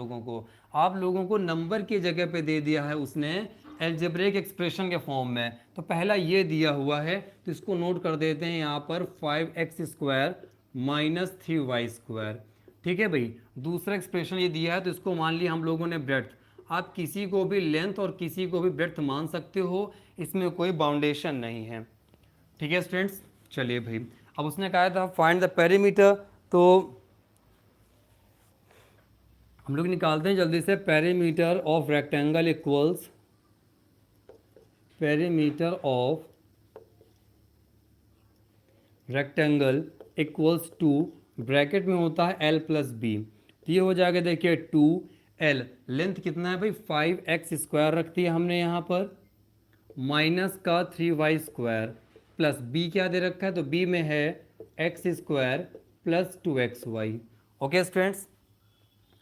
लोगों को नंबर की जगह पे दे दिया है उसने एल्जेब्रिक एक्सप्रेशन के फॉर्म में। तो पहला ये दिया हुआ है, तो इसको नोट कर देते हैं यहाँ पर, 5x² - 3y², ठीक है भाई। दूसरा एक्सप्रेशन ये दिया है, तो इसको मान लिया हम लोगों ने ब्रेड्थ। आप किसी को भी लेंथ और किसी को भी ब्रेड्थ मान सकते हो, इसमें कोई बाउंडेशन नहीं है। ठीक है स्टूडेंट्स, चलिए भाई, अब उसने कहा था फाइंड द पेरीमीटर, तो हम लोग निकालते हैं जल्दी से। Perimeter of rectangle equals, perimeter of rectangle equals to, bracket में होता है एल प्लस बी, तो ये हो जाएगा देखिए 2l, लेंथ कितना है भाई 5x² रखती है हमने यहाँ पर, माइनस का 3y² प्लस बी क्या दे रखा है, तो बी में है x² plus 2xy। Okay students,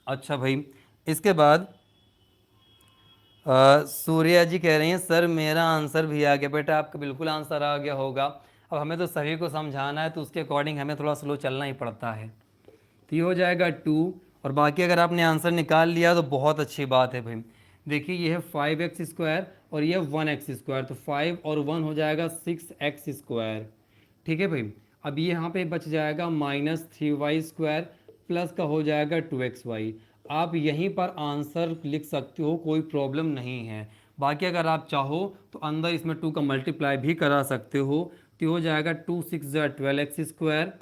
अच्छा भाई, इसके बाद सूर्या जी कह रही हैं सर मेरा आंसर भी आ गया। बेटा आपका बिल्कुल आंसर आ गया होगा। अब हमें तो सभी को समझाना है, तो उसके अकॉर्डिंग हमें थोड़ा स्लो चलना ही पड़ता है। तो ये हो जाएगा 2, और बाकी अगर आपने आंसर निकाल लिया तो बहुत अच्छी बात है भाई। देखिए ये है 5x² और ये 1x², तो 5 और 1 हो जाएगा 6x²। ठीक है भाई, अब ये यहाँ पे बच जाएगा -3y² प्लस का हो जाएगा 2xy। आप यहीं पर आंसर लिख सकते हो, कोई प्रॉब्लम नहीं है। बाकी अगर आप चाहो तो अंदर इसमें 2 का मल्टीप्लाई भी करा सकते हो, तो हो जाएगा 2 6 12x²,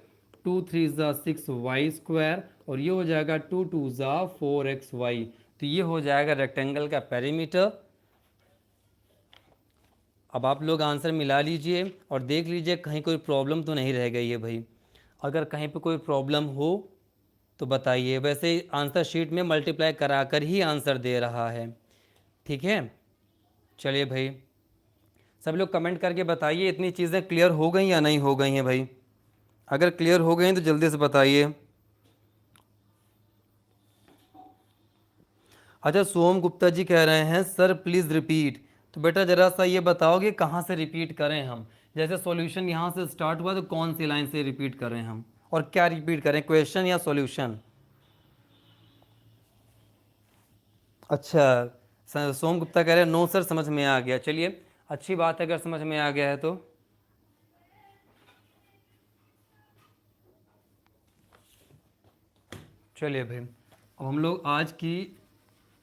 2 3 6y², और ये हो जाएगा 2 2 4xy। तो ये हो जाएगा रेक्टेंगल का पेरीमीटर। अब आप लोग आंसर मिला लीजिए और देख लीजिए कहीं कोई प्रॉब्लम तो नहीं रह गई है भाई। अगर कहीं पे कोई प्रॉब्लम हो तो बताइए। वैसे आंसर शीट में मल्टीप्लाई कराकर ही आंसर दे रहा है। ठीक है, चलिए भाई, सब लोग कमेंट करके बताइए इतनी चीज़ें क्लियर हो गई या नहीं हो गई हैं भाई। अगर क्लियर हो गई तो जल्दी से बताइए। अच्छा, सोम गुप्ता जी कह रहे हैं सर प्लीज़ रिपीट। तो बेटा ज़रा सा ये बताओ कि कहाँ से रिपीट करें हम। जैसे सॉल्यूशन यहाँ से स्टार्ट हुआ तो कौन सी लाइन से रिपीट करें हम, और क्या रिपीट करें, क्वेश्चन या सॉल्यूशन? अच्छा, सोम गुप्ता कह रहे हैं नो सर समझ में आ गया। चलिए अच्छी बात है अगर समझ में आ गया है तो। चलिए भाई, अब हम लोग आज की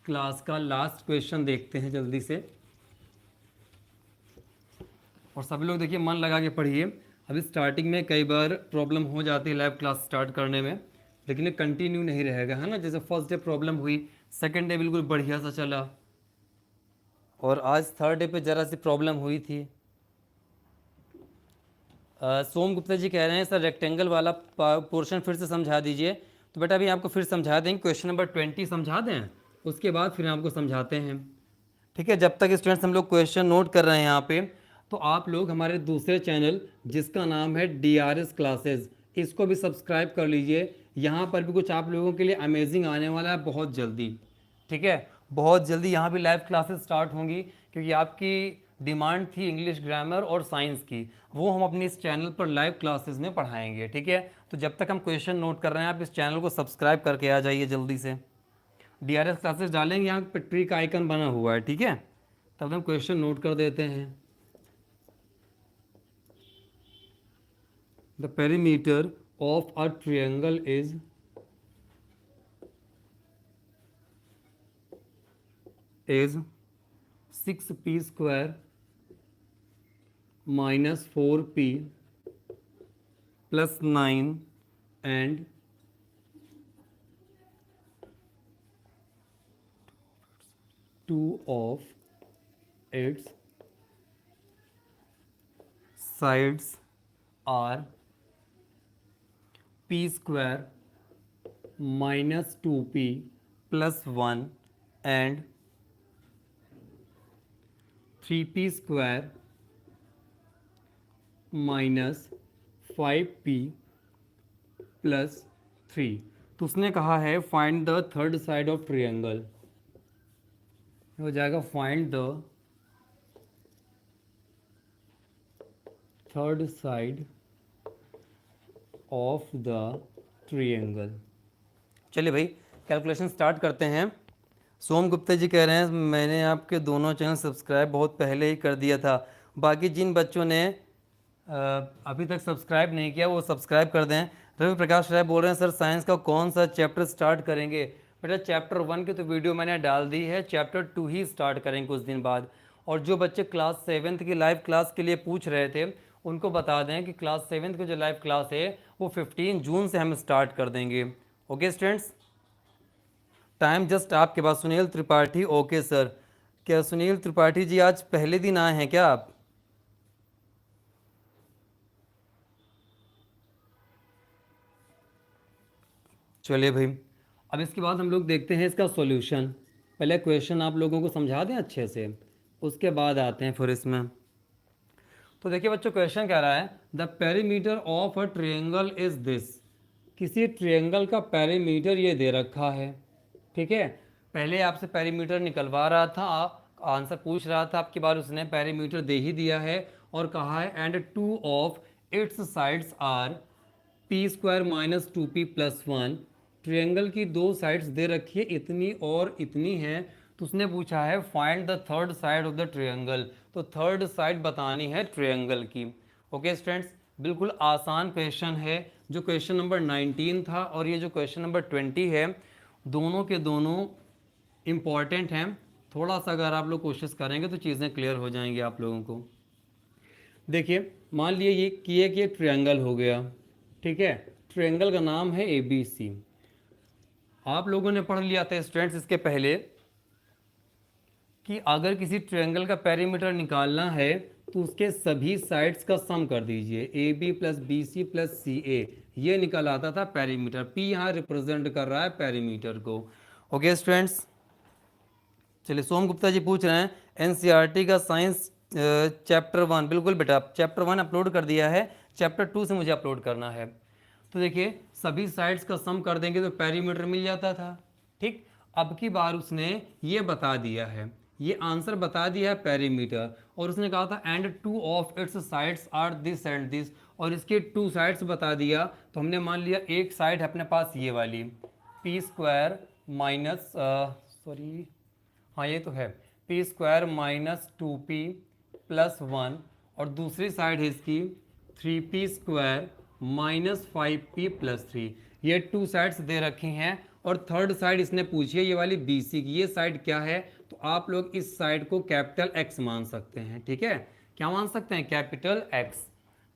क्लास का लास्ट क्वेश्चन देखते हैं जल्दी से। और सभी लोग देखिए मन लगा के पढ़िए। अभी स्टार्टिंग में कई बार प्रॉब्लम हो जाती है लाइव क्लास स्टार्ट करने में, लेकिन ये कंटिन्यू नहीं रहेगा, है ना। जैसे फर्स्ट डे प्रॉब्लम हुई, सेकंड डे बिल्कुल बढ़िया सा चला, और आज थर्ड डे पे ज़रा सी प्रॉब्लम हुई थी। सोम गुप्ता जी कह रहे हैं सर रेक्टेंगल वाला पोर्शन फिर से समझा दीजिए। तो बेटा अभी आपको फिर समझा देंगे, क्वेश्चन नंबर 20 समझा दें, उसके बाद फिर आपको समझाते हैं। ठीक है, जब तक स्टूडेंट्स हम लोग क्वेश्चन नोट कर रहे हैं यहाँ पे, तो आप लोग हमारे दूसरे चैनल जिसका नाम है DRS क्लासेस, इसको भी सब्सक्राइब कर लीजिए। यहाँ पर भी कुछ आप लोगों के लिए अमेजिंग आने वाला है बहुत जल्दी। ठीक है, बहुत जल्दी यहाँ भी लाइव क्लासेस स्टार्ट होंगी, क्योंकि आपकी डिमांड थी इंग्लिश ग्रामर और साइंस की, वो हम अपने इस चैनल पर लाइव क्लासेस में पढ़ाएंगे। ठीक है, तो जब तक हम क्वेश्चन नोट कर रहे हैं आप इस चैनल को सब्सक्राइब करके आ जाइए जल्दी से। DRS क्लासेस डालेंगे, यहाँ पे ट्री का आइकन बना हुआ है। ठीक है, तब हम क्वेश्चन नोट कर देते हैं। The perimeter of a triangle is is 6p² minus 4p plus 9 and 2 of its sides are p² minus 2p plus 1 and 3p² minus 5p plus 3। तो उसने कहा है find the third side of triangle. हो जाएगा find the third side of the triangle. चलिए भाई calculation start करते हैं। सोम गुप्ता जी कह रहे हैं मैंने आपके दोनों चैनल सब्सक्राइब बहुत पहले ही कर दिया था। बाकी जिन बच्चों ने अभी तक सब्सक्राइब नहीं किया वो सब्सक्राइब कर दें। रवि प्रकाश राय बोल रहे हैं सर साइंस का कौन सा चैप्टर स्टार्ट करेंगे। बेटा चैप्टर 1 की तो वीडियो मैंने डाल दी है, चैप्टर 2 ही स्टार्ट करेंगे कुछ दिन बाद। और जो बच्चे क्लास 7th की लाइव क्लास के लिए पूछ रहे थे उनको बता दें कि क्लास 7th की जो लाइव क्लास है वो 15 जून से हम स्टार्ट कर देंगे। ओके स्टूडेंट्स, टाइम जस्ट आपके पास। Sunil Tripathi, okay sir. क्या सुनील त्रिपाठी जी आज पहले दिन आए हैं क्या आप? चलिए भाई, अब इसके बाद हम लोग देखते हैं इसका सॉल्यूशन। पहले क्वेश्चन आप लोगों को समझा दें अच्छे से, उसके बाद आते हैं फिर इसमें। तो देखिए बच्चों, क्वेश्चन कह रहा है the perimeter of a triangle is this. किसी ट्रायंगल का पेरीमीटर ये दे रखा है, ठीक है। पहले आपसे पेरीमीटर निकलवा रहा था, आंसर पूछ रहा था, आपकी बार उसने पेरीमीटर दे ही दिया है और कहा है and two of its sides R P square minus 2p plus 1। Triangle की दो साइड्स दे रखी है, इतनी और इतनी है। तो उसने पूछा है find the third side of the triangle. तो थर्ड साइड बतानी है ट्रायंगल की। ओके स्टूडेंट्स, बिल्कुल आसान क्वेश्चन है। जो क्वेश्चन नंबर 19 था और ये जो क्वेश्चन नंबर 20 है, दोनों के दोनों इम्पॉर्टेंट हैं। थोड़ा सा अगर आप लोग कोशिश करेंगे तो चीज़ें क्लियर हो जाएंगी आप लोगों को। देखिए, मान लिए ये ट्रायंगल हो गया, ठीक है। ट्रायंगल का नाम है ABC। आप लोगों ने पढ़ लिया था स्टूडेंट्स इसके पहले कि अगर किसी ट्रायंगल का पेरीमीटर निकालना है तो उसके सभी साइड्स का सम कर दीजिए, AB plus BC plus CA। ये निकल आता था पेरीमीटर। P यहाँ रिप्रेजेंट कर रहा है पेरीमीटर को। ओके स्टूडेंट्स, चलिए सोम गुप्ता जी पूछ रहे हैं NCERT का साइंस चैप्टर 1। बिल्कुल बेटा, चैप्टर 1 अपलोड कर दिया है, चैप्टर 2 से मुझे अपलोड करना है। तो देखिए, सभी साइड्स का सम कर देंगे तो पेरीमीटर मिल जाता था, ठीक। अब की बार उसने ये बता दिया है, ये आंसर बता दिया है पेरीमीटर, और उसने कहा था and two of its sides are this and this, और इसके टू साइड्स बता दिया। तो हमने मान लिया एक साइड है अपने पास ये वाली पी स्क्वायर माइनस सॉरी हाँ ये तो है P square minus 2p plus 1, और दूसरी साइड है इसकी 3p square minus 5p plus 3। ये टू साइड्स दे रखी हैं, और थर्ड साइड इसने पूछी है ये वाली BC की। ये साइड क्या है? तो आप लोग इस साइड को कैपिटल X मान सकते हैं, ठीक है। क्या मान सकते हैं? Capital X।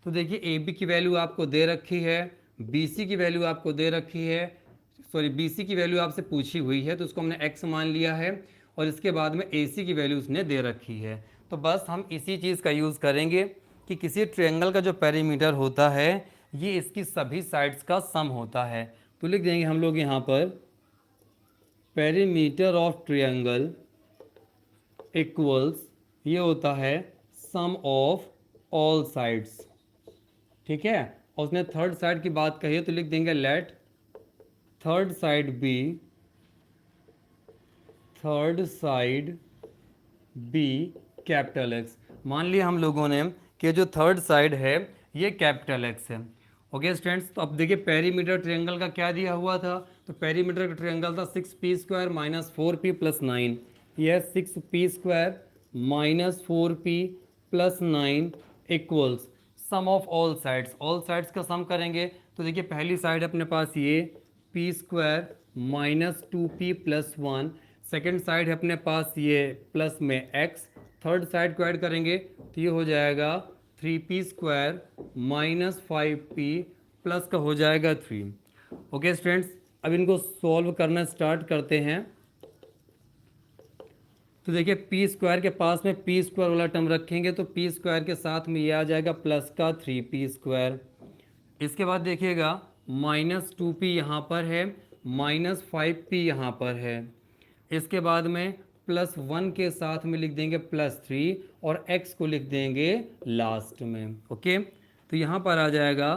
तो देखिए, AB की वैल्यू आपको दे रखी है, BC की वैल्यू आपको दे रखी है, सॉरी BC की वैल्यू आपसे पूछी हुई है तो उसको हमने X मान लिया है, और इसके बाद में AC की वैल्यू उसने दे रखी है। तो बस हम इसी चीज़ का यूज़ करेंगे कि किसी ट्रायंगल का जो पेरीमीटर होता है ये इसकी सभी साइड्स का सम होता है। तो लिख देंगे हम लोग यहाँ पर पेरीमीटर ऑफ ट्रायंगल इक्वल्स, ये होता है सम ऑफ ऑल साइड्स, ठीक है। और उसने थर्ड साइड की बात कही है तो लिख देंगे let third side be, third side be capital X. मान लिया हम लोगों ने कि जो थर्ड साइड है ये कैपिटल एक्स है। ओके स्टूडेंट्स, तो अब देखिए पेरीमीटर ट्रायंगल का क्या दिया हुआ था। तो पेरीमीटर का ट्रायंगल था 6p square minus 4p plus 9। यह 6p square minus 4p plus 9 equals sum of all sides. All sides का सम करेंगे तो देखिए, पहली साइड अपने पास ये p square minus 2p plus 1, second side है अपने पास ये प्लस में x, थर्ड साइड को ऐड करेंगे तो ये हो जाएगा 3p square minus 5p plus का हो जाएगा 3। ओके स्टूडेंट्स, अब इनको सॉल्व करना स्टार्ट करते हैं। तो देखिए, p स्क्वायर के पास में p स्क्वायर वाला टर्म रखेंगे तो p स्क्वायर के साथ में ये आ जाएगा प्लस का 3p स्क्वायर। इसके बाद देखिएगा माइनस 2p यहाँ पर है, माइनस 5p यहाँ पर है। इसके बाद में प्लस 1 के साथ में लिख देंगे प्लस 3, और x को लिख देंगे लास्ट में। ओके, तो यहाँ पर आ जाएगा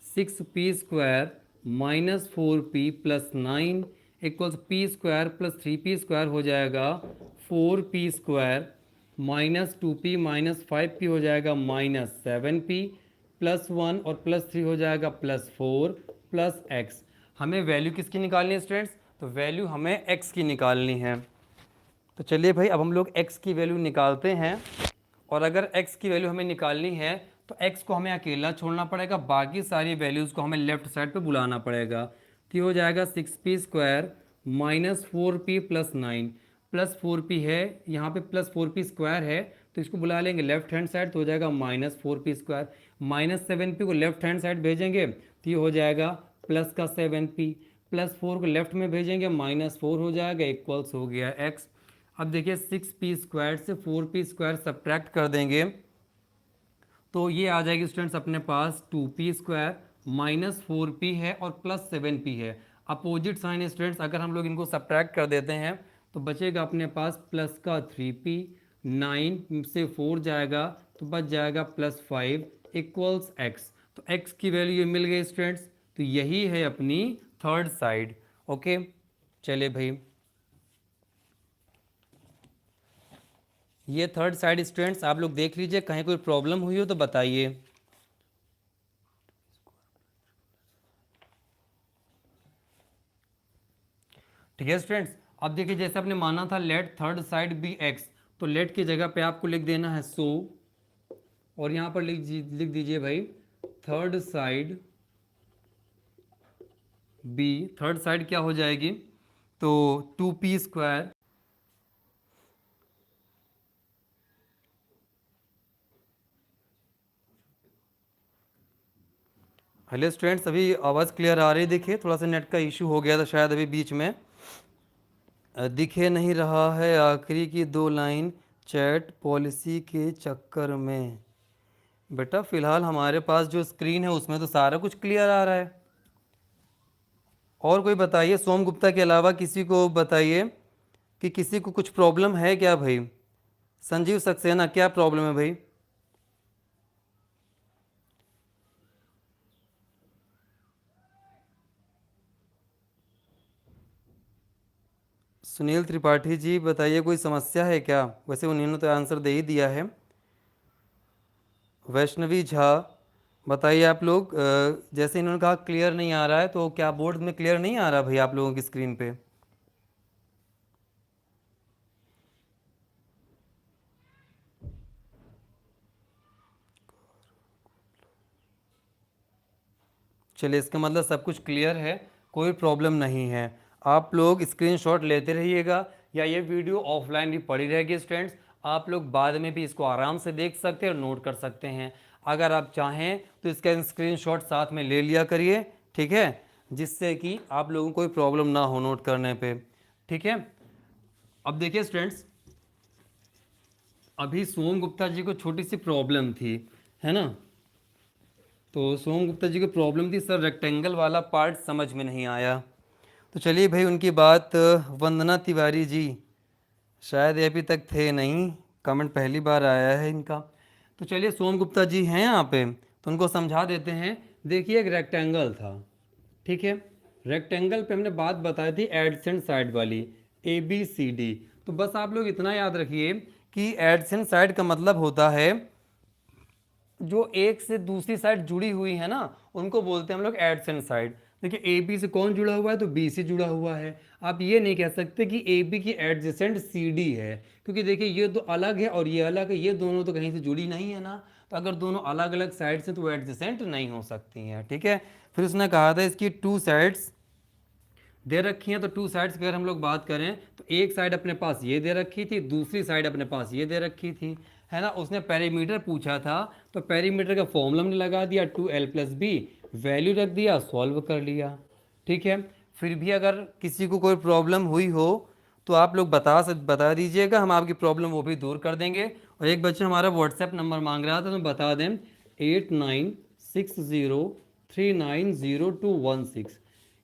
6p square minus 4p plus 9 equals p square plus 3p square हो जाएगा 4p square minus 2p minus 5p हो जाएगा माइनस 7p प्लस 1 और प्लस 3 हो जाएगा प्लस 4 प्लस x। हमें वैल्यू किसकी निकालनी है स्टूडेंट्स? तो वैल्यू हमें x की निकालनी है। तो चलिए भाई, अब हम लोग x की वैल्यू निकालते हैं, और अगर x की वैल्यू हमें निकालनी है तो x को हमें अकेला छोड़ना पड़ेगा, बाकी सारी वैल्यूज़ को हमें लेफ्ट साइड पे बुलाना पड़ेगा। तो ये हो जाएगा 6p square minus 4p plus 9, plus 4p है यहाँ पे, प्लस 4p स्क्वायर है तो इसको बुला लेंगे लेफ्ट हैंड साइड तो हो जाएगा माइनस 4p स्क्वायर, -7p को लेफ्ट हैंड साइड भेजेंगे तो ये हो जाएगा प्लस का 7p, +4 को लेफ्ट में भेजेंगे -4 हो जाएगा, इक्वल्स हो गया x। अब देखिए 6p² से 4p² सब्ट्रैक्ट कर देंगे तो ये आ जाएगी स्टूडेंट्स अपने पास 2p² -4p है और +7p है। अपोजिट साइन है स्टूडेंट्स, अगर हम लोग इनको सब्ट्रैक्ट कर देते हैं तो बचेगा अपने पास प्लस का 3p, 9 से 4 जाएगा तो बच जाएगा +5 इक्वल्स x। तो x की वैल्यू मिल गई स्टूडेंट्स, तो यही है अपनी थर्ड साइड। ओके, चलिए भाई, ये थर्ड साइड स्टूडेंट्स आप लोग देख लीजिए, कहीं कोई प्रॉब्लम हुई हो तो बताइए। ठीक है स्टूडेंट्स, अब देखिए जैसे आपने माना था let third side be X, तो लेट की जगह पे आपको लिख देना है सो, और यहां पर लिख दीजिए भाई third side be. Third side क्या हो जाएगी, तो 2p²। हेलो स्टूडेंट्स, अभी आवाज़ क्लियर आ रही? देखिए थोड़ा सा नेट का इशू हो गया था शायद अभी बीच में, दिखे नहीं रहा है आखिरी की 2 लाइन चैट पॉलिसी के चक्कर में। बेटा फिलहाल हमारे पास जो स्क्रीन है उसमें तो सारा कुछ क्लियर आ रहा है। और कोई बताइए, सोम गुप्ता के अलावा किसी को बताइए कि किसी को कुछ प्रॉब्लम है क्या भाई? संजीव सक्सेना, क्या प्रॉब्लम है भाई? सुनील त्रिपाठी जी बताइए, कोई समस्या है क्या? वैसे उन्होंने तो आंसर दे ही दिया है। वैष्णवी झा बताइए आप लोग, जैसे इन्होंने कहा क्लियर नहीं आ रहा है, तो क्या बोर्ड में क्लियर नहीं आ रहा भाई आप लोगों की स्क्रीन पे? चलिए इसका मतलब सब कुछ क्लियर है, कोई प्रॉब्लम नहीं है। आप लोग स्क्रीनशॉट लेते रहिएगा या ये वीडियो ऑफलाइन भी पड़ी रहेगी स्टूडेंट्स, आप लोग बाद में भी इसको आराम से देख सकते हैं और नोट कर सकते हैं। अगर आप चाहें तो इसका स्क्रीनशॉट साथ में ले लिया करिए, ठीक है, जिससे कि आप लोगों को कोई प्रॉब्लम ना हो नोट करने पे। ठीक है, अब देखिए स्टूडेंट्स, अभी सोम गुप्ता जी को छोटी सी प्रॉब्लम थी, है ना? तो सोम गुप्ता जी की प्रॉब्लम थी सर रेक्टेंगल वाला पार्ट समझ में नहीं आया। तो चलिए भाई उनकी बात, वंदना तिवारी जी शायद ये अभी तक थे नहीं, कमेंट पहली बार आया है इनका। तो चलिए सोम गुप्ता जी हैं यहाँ पे तो उनको समझा देते हैं। देखिए एक रेक्टेंगल था, ठीक है, रेक्टेंगल पे हमने बात बताई थी एडसेंट साइड वाली ABCD। तो बस आप लोग इतना याद रखिए कि एडसेंट साइड का मतलब होता है जो एक से दूसरी साइड जुड़ी हुई है ना, उनको बोलते हैं हम लोग एडसेंट साइड। देखिए ए बी से कौन जुड़ा हुआ है, तो बी से जुड़ा हुआ है। आप ये नहीं कह सकते कि ए बी की एडजेसेंट सी डी है, क्योंकि देखिए ये तो अलग है और ये अलग है, ये दोनों तो कहीं से जुड़ी नहीं है ना। तो अगर दोनों अलग अलग साइड से तो वो एडजेसेंट नहीं हो सकती हैं, ठीक है। फिर उसने कहा था इसकी 2 साइड्स दे रखी हैं, तो 2 साइड्स की अगर हम लोग बात करें तो एक साइड अपने पास ये दे रखी थी, दूसरी साइड अपने पास ये दे रखी थी, है ना। उसने पेरीमीटर पूछा था तो पेरीमीटर का फॉर्मूला हमने लगा दिया 2l+b, वैल्यू रख दिया, सॉल्व कर लिया, ठीक है। फिर भी अगर किसी को कोई प्रॉब्लम हुई हो तो आप लोग बता दीजिएगा, हम आपकी प्रॉब्लम वो भी दूर कर देंगे। और एक बच्चा हमारा व्हाट्सएप नंबर मांग रहा था तो बता दें 8960390216।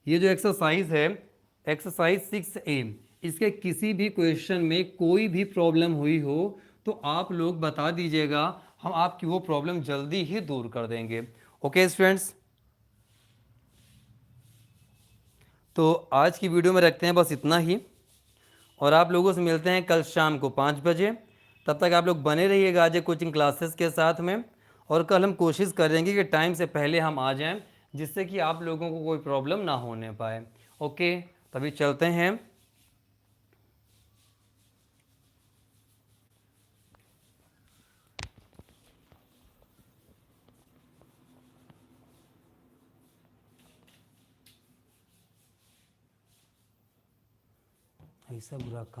ये जो एक्सरसाइज है एक्सरसाइज 6A, इसके किसी भी क्वेश्चन में कोई भी प्रॉब्लम हुई हो तो आप लोग बता दीजिएगा, हम आपकी वो प्रॉब्लम जल्दी ही दूर कर देंगे। ओके स्टूडेंट्स, तो आज की वीडियो में रखते हैं बस इतना ही, और आप लोगों से मिलते हैं कल शाम को 5 बजे। तब तक आप लोग बने रहिएगा आज कोचिंग क्लासेस के साथ में, और कल हम कोशिश करेंगे कि टाइम से पहले हम आ जाएं, जिससे कि आप लोगों को कोई प्रॉब्लम ना होने पाए। ओके, तभी चलते हैं। ऐसा बुरा काम